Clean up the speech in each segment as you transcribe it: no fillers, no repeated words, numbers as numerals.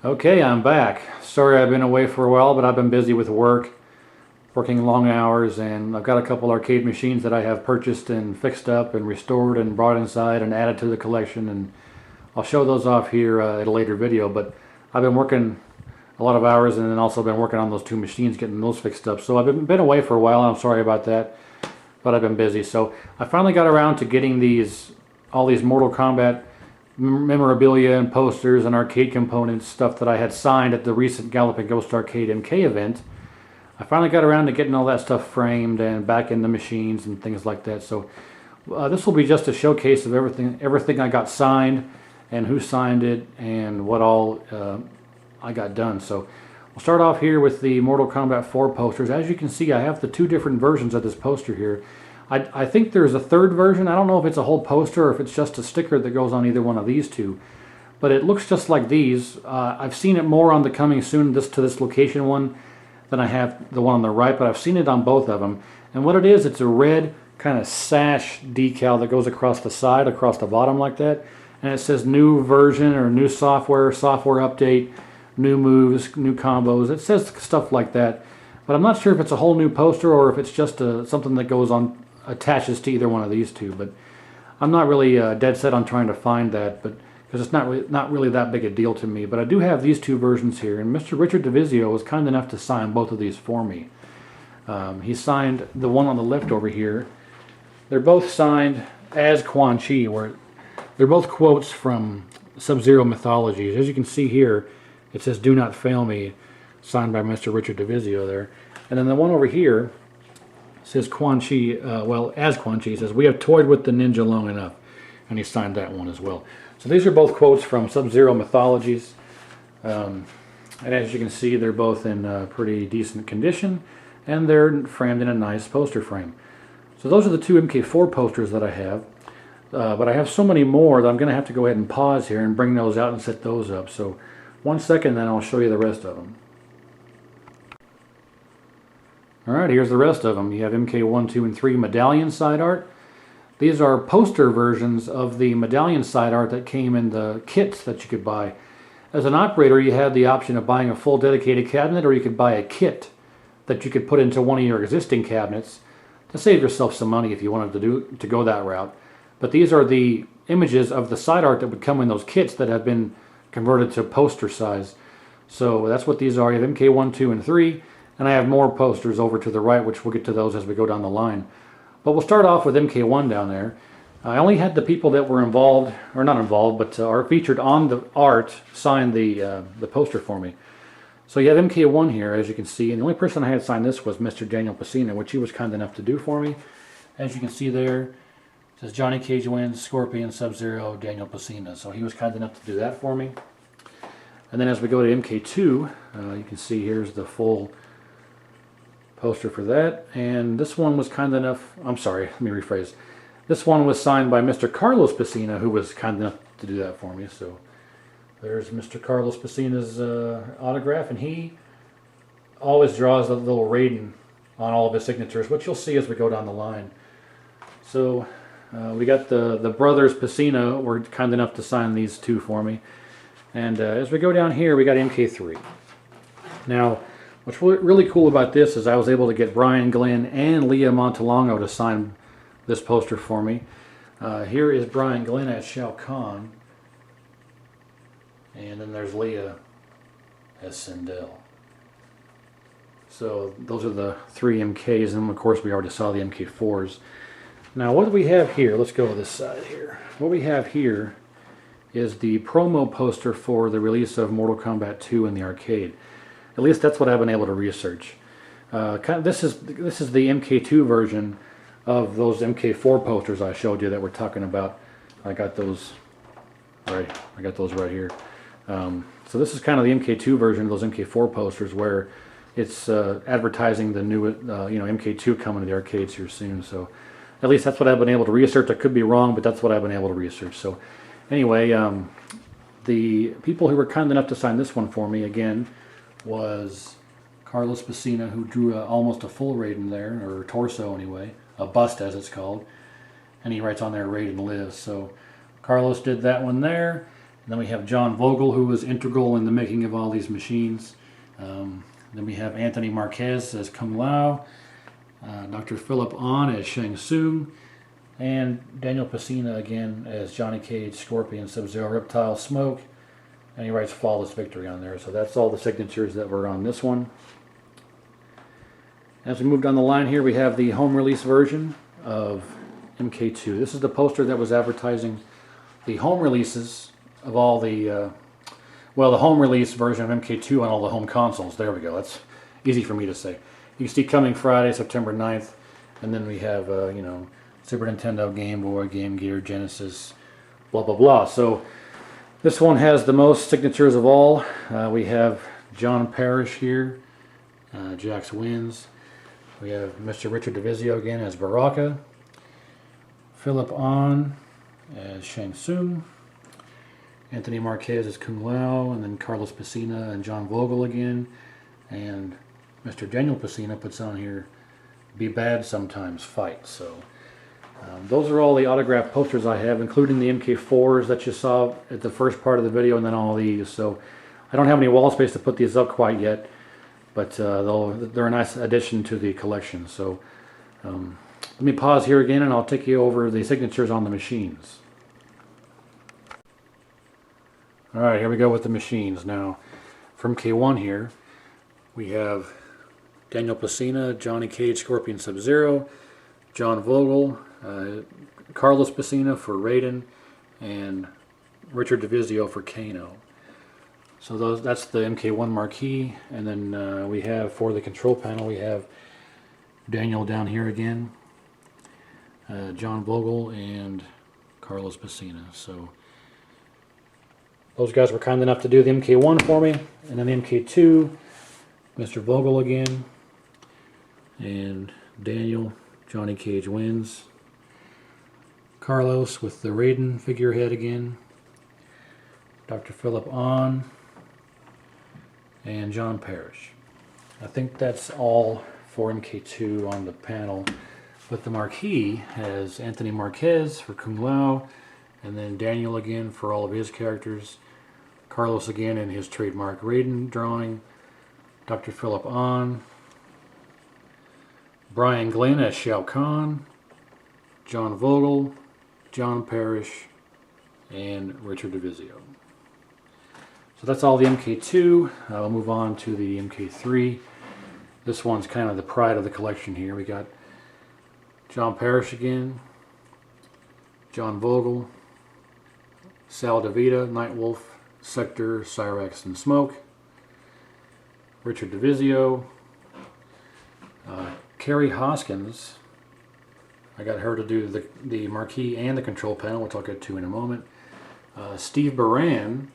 Okay, I'm back. Sorry I've been away for a while, but I've been busy with work, working long hours, and I've got a couple arcade machines that I have purchased and fixed up and restored and brought inside and added to the collection, and I'll show those off here at a later video. But I've been working a lot of hours and then also been working on those two machines, getting those fixed up. So I've been away for a while, and I'm sorry about that, but I've been busy. So I finally got around to getting all these Mortal Kombat memorabilia and posters and arcade components, stuff that I had signed at the recent Galloping Ghost Arcade MK event. I finally got around to getting all that stuff framed and back in the machines and things like that. So this will be just a showcase of everything I got signed and who signed it and what all I got done. So we'll start off here with the Mortal Kombat 4 posters. As you can see, I have the two different versions of this poster here. I think there's a third version. I don't know if it's a whole poster or if it's just a sticker that goes on either one of these two. But it looks just like these. I've seen it more on the Coming Soon to this location one than I have the one on the right, but I've seen it on both of them. And what it is, it's a red kind of sash decal that goes across the side, across the bottom like that. And it says new version or new software update, new moves, new combos. It says stuff like that. But I'm not sure if it's a whole new poster or if it's just something that goes on, attaches to either one of these two. But I'm not really dead set on trying to find that, but because it's not really that big a deal to me. But I do have these two versions here, and Mr. Richard DeVizio was kind enough to sign both of these for me. He signed the one on the left over here. They're both signed as Quan Chi, where they're both quotes from Sub-Zero mythologies. As you can see here, it says "Do not fail me," signed by Mr. Richard DeVizio there. And then the one over here says Quan Chi, as Quan Chi, says, "We have toyed with the ninja long enough." And he signed that one as well. So these are both quotes from Sub-Zero mythologies. And as you can see, they're both in pretty decent condition, and they're framed in a nice poster frame. So those are the two MK4 posters that I have. But I have so many more that I'm going to have to go ahead and pause here and bring those out and set those up. So 1 second, then I'll show you the rest of them. Alright, here's the rest of them. You have MK1, 2, and 3 medallion side art. These are poster versions of the medallion side art that came in the kits that you could buy. As an operator, you had the option of buying a full dedicated cabinet, or you could buy a kit that you could put into one of your existing cabinets to save yourself some money if you wanted to go that route. But these are the images of the side art that would come in those kits that have been converted to poster size. So that's what these are. You have MK1, 2, and 3. And I have more posters over to the right, which we'll get to those as we go down the line. But we'll start off with MK1 down there. I only had the people that were involved, or not involved, but are featured on the art sign the poster for me. So you have MK1 here, as you can see, and the only person I had sign this was Mr. Daniel Pacina, which he was kind enough to do for me. As you can see there, it says Johnny Cage wins, Scorpion, Sub-Zero, Daniel Pacina. So he was kind enough to do that for me. And then as we go to MK2, you can see here's the full poster for that, and this one was kind enough, I'm sorry, let me rephrase. This one was signed by Mr. Carlos Pacina, who was kind enough to do that for me. So there's Mr. Carlos Pacina's autograph, and he always draws a little rating on all of his signatures, which you'll see as we go down the line. So we got the brothers Pacina were kind enough to sign these two for me. And as we go down here, we got MK3. Now, what's really cool about this is I was able to get Brian Glenn and Leah Montalongo to sign this poster for me. Here is Brian Glenn as Shao Kahn. And then there's Leah as Sindel. So those are the three MKs, and of course we already saw the MK4s. Now what do we have here? Let's go to this side here. What we have here is the promo poster for the release of Mortal Kombat 2 in the arcade. At least that's what I've been able to research. This is the MK2 version of those MK4 posters I showed you that we're talking about. I got those right. I got those right here. So this is kind of the MK2 version of those MK4 posters, where it's advertising the new MK2 coming to the arcades here soon. So at least that's what I've been able to research. I could be wrong, but that's what I've been able to research. So anyway, the people who were kind enough to sign this one for me again was Carlos Pacina, who drew almost a full Raiden there, or torso anyway, a bust as it's called, and he writes on there Raiden lives. So Carlos did that one there, And then we have John Vogel, who was integral in the making of all these machines. Then we have Anthony Marquez as Kung Lao, Dr. Philip Ahn as Shang Tsung, and Daniel Pesina again as Johnny Cage, Scorpion, Sub-Zero, Reptile, Smoke, and he writes Flawless Victory on there. So that's all the signatures that were on this one. As we move down the line here, we have the home release version of MK2. This is the poster that was advertising the home releases of all the, well, the home release version of MK2 on all the home consoles. There we go. That's easy for me to say. You can see coming Friday, September 9th, and then we have, you know, Super Nintendo, Game Boy, Game Gear, Genesis, blah, blah, blah. So this one has the most signatures of all. We have John Parrish here, Jax wins. We have Mr. Richard DeVizio again as Baraka, Philip Ahn as Shang Tsung, Anthony Marquez as Kung Lao, and then Carlos Pesina and John Vogel again, and Mr. Daniel Pesina puts on here, "Be bad sometimes, fight." So those are all the autographed posters I have, including the MK4s that you saw at the first part of the video, and then all these. So I don't have any wall space to put these up quite yet, but they're a nice addition to the collection. So let me pause here again, and I'll take you over the signatures on the machines. All right, here we go with the machines. Now, from K1 here, we have Daniel Pesina, Johnny Cage, Scorpion, Sub-Zero, John Vogel, Carlos Pesina for Raiden, and Richard DeVizio for Kano. So that's the MK1 marquee, and then we have for the control panel, we have Daniel down here again, John Vogel, and Carlos Pesina. So those guys were kind enough to do the MK1 for me, and then the MK2, Mr. Vogel again, and Daniel, Johnny Cage wins. Carlos with the Raiden figurehead again, Dr. Philip Ahn, and John Parrish. I think that's all for MK2 on the panel, but the marquee has Anthony Marquez for Kung Lao, and then Daniel again for all of his characters, Carlos again in his trademark Raiden drawing, Dr. Philip Ahn, Brian Glenn as Shao Kahn, John Vogel, John Parrish, and Richard DeVizio. So that's all the MK2. We'll move on to the MK3. This one's kind of the pride of the collection here. We got John Parrish again, John Vogel, Sal DeVita, Nightwolf, Sector, Cyrax, and Smoke, Richard DeVizio, Carrie Hoskins. I got her to do the marquee and the control panel, which I'll get to in a moment. Steve Baran,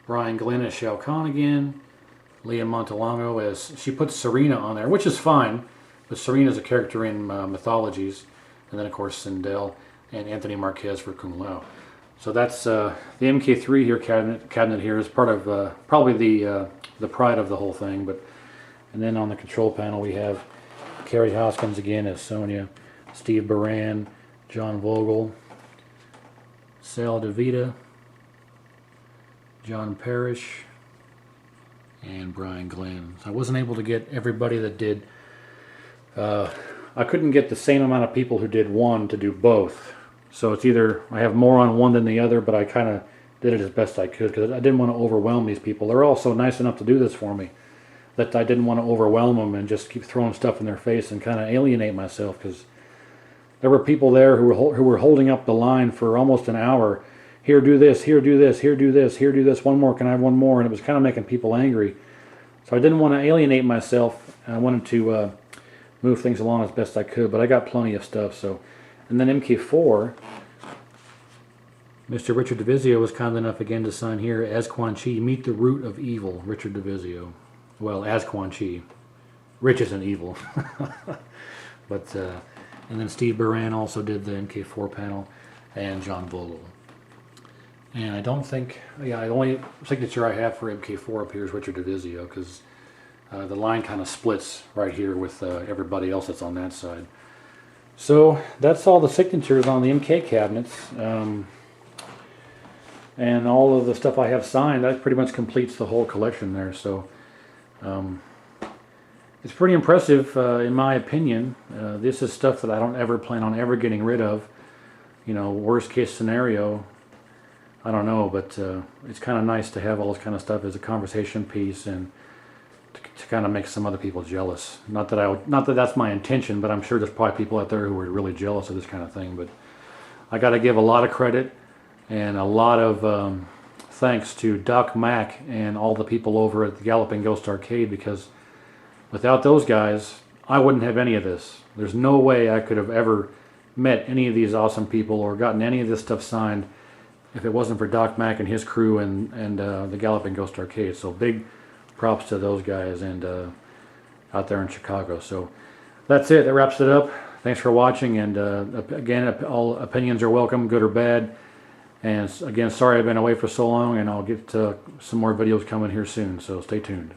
Brian Glenn as Shao Kahn again, Leah Montalano as, she puts Serena on there, which is fine, but Serena's a character in Mythologies, and then of course Sindel, and Anthony Marquez for Kung Lao. So that's the MK3 here cabinet here is part of probably the pride of the whole thing. But and then on the control panel we have Carrie Hoskins again as Sonya, Steve Baran, John Vogel, Sal DeVita, John Parrish, and Brian Glenn. I wasn't able to get everybody that did. I couldn't get the same amount of people who did one to do both. So it's either I have more on one than the other, but I kind of did it as best I could because I didn't want to overwhelm these people. They're all so nice enough to do this for me that I didn't want to overwhelm them and just keep throwing stuff in their face and kind of alienate myself, because there were people there who were holding up the line for almost an hour. Here, do this, here, do this, here, do this, here, do this, one more, can I have one more? And it was kind of making people angry. So I didn't want to alienate myself, and I wanted to move things along as best I could, but I got plenty of stuff. So, and then MK4, Mr. Richard DeVizio was kind enough again to sign here as Quan Chi, meet the root of evil, Richard DeVizio. Well, as Quan Chi. Rich isn't evil. But, and then Steve Baran also did the MK4 panel, and John Vogel. And I don't think, yeah, the only signature I have for MK4 up here is Richard DeVizio, because the line kind of splits right here with everybody else that's on that side. So that's all the signatures on the MK cabinets. and all of the stuff I have signed, that pretty much completes the whole collection there. So it's pretty impressive, in my opinion. This is stuff that I don't ever plan on ever getting rid of. You know, worst case scenario, I don't know, but it's kind of nice to have all this kind of stuff as a conversation piece, and to kind of make some other people jealous. Not that that's my intention, but I'm sure there's probably people out there who are really jealous of this kind of thing. But I got to give a lot of credit and a lot of thanks to Doc Mack and all the people over at the Galloping Ghost Arcade, because without those guys, I wouldn't have any of this. There's no way I could have ever met any of these awesome people or gotten any of this stuff signed if it wasn't for Doc Mack and his crew and the Galloping Ghost Arcade. So big props to those guys and out there in Chicago. So that's it. That wraps it up. Thanks for watching. And again, all opinions are welcome, good or bad. And again, sorry I've been away for so long, and I'll get some more videos coming here soon. So stay tuned.